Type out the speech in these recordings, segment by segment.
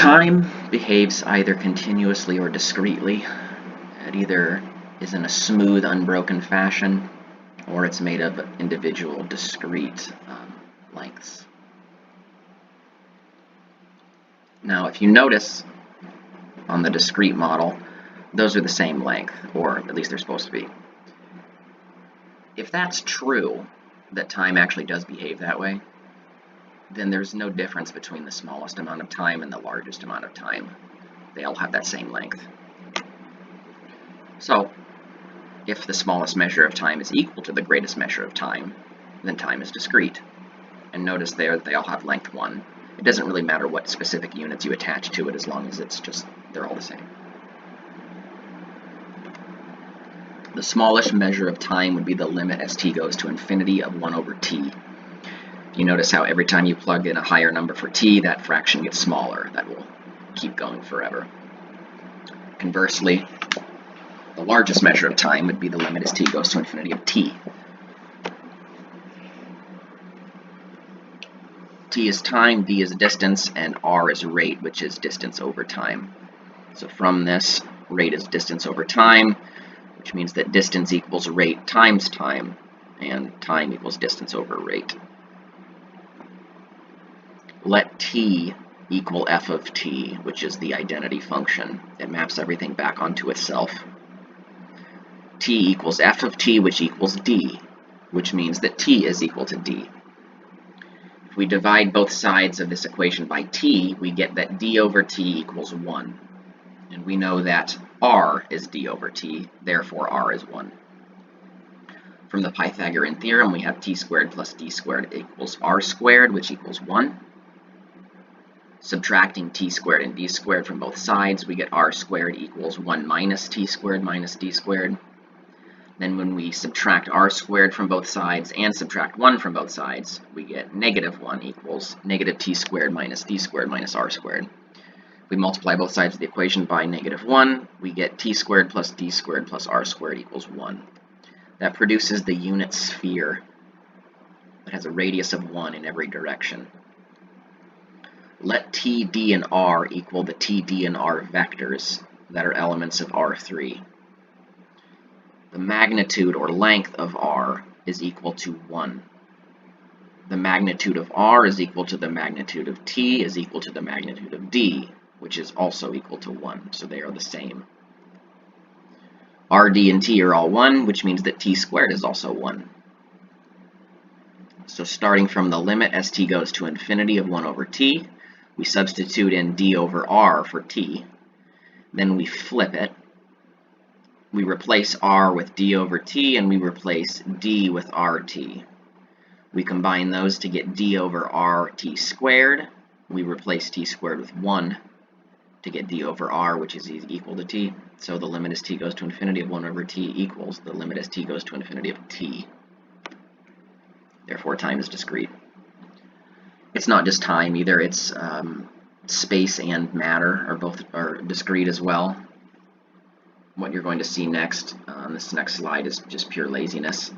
Time behaves either continuously or discretely. It either is in a smooth, unbroken fashion, or it's made of individual, discrete lengths. Now, if you notice on the discrete model, those are the same length, or at least they're supposed to be. If that's true, that time actually does behave that way, then there's no difference between the smallest amount of time and the largest amount of time. They all have that same length. So, if the smallest measure of time is equal to the greatest measure of time, then time is discrete. And notice there that they all have length 1. It doesn't really matter what specific units you attach to it as long as it's just, they're all the same. The smallest measure of time would be the limit as t goes to infinity of 1 over t. You notice how every time you plug in a higher number for t, that fraction gets smaller. That will keep going forever. Conversely, the largest measure of time would be the limit as t goes to infinity of t. T is time, d is distance, and r is rate, which is distance over time. So from this, rate is distance over time, which means that distance equals rate times time, and time equals distance over rate. Let t equal f of t, which is the identity function. It maps everything back onto itself. T equals f of t, which equals d, which means that t is equal to d. If we divide both sides of this equation by t, we get that d over t equals 1. And we know that r is d over t, therefore r is 1. From the Pythagorean theorem, we have t squared plus d squared equals r squared, which equals 1. Subtracting t squared and d squared from both sides, we get r squared equals 1 minus t squared minus d squared. Then when we subtract r squared from both sides and subtract 1 from both sides, we get negative 1 equals negative t squared minus d squared minus r squared. If we multiply both sides of the equation by negative 1, we get t squared plus d squared plus r squared equals 1. That produces the unit sphere that has a radius of 1 in every direction. Let t, d, and r equal the t, d, and r vectors that are elements of R3. The magnitude or length of r is equal to 1. The magnitude of r is equal to the magnitude of t is equal to the magnitude of d, which is also equal to 1, so they are the same. R, d, and t are all 1, which means that t squared is also 1. So starting from the limit as t goes to infinity of 1 over t, we substitute in d over r for t. Then we flip it. We replace r with d over t, and we replace d with rt. We combine those to get d over rt squared. We replace t squared with 1 to get d over r, which is equal to t. So the limit as t goes to infinity of 1 over t equals the limit as t goes to infinity of t. Therefore, time is discrete. It's not just time either, it's space and matter are discrete as well. What you're going to see next on this next slide is just pure laziness,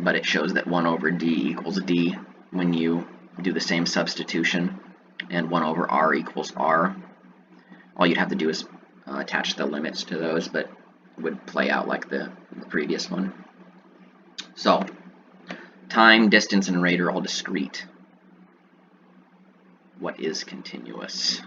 but it shows that 1 over d equals d when you do the same substitution, and 1 over r equals r. All you'd have to do is attach the limits to those, but it would play out like the previous one. So, time, distance, and rate are all discrete. What is continuous?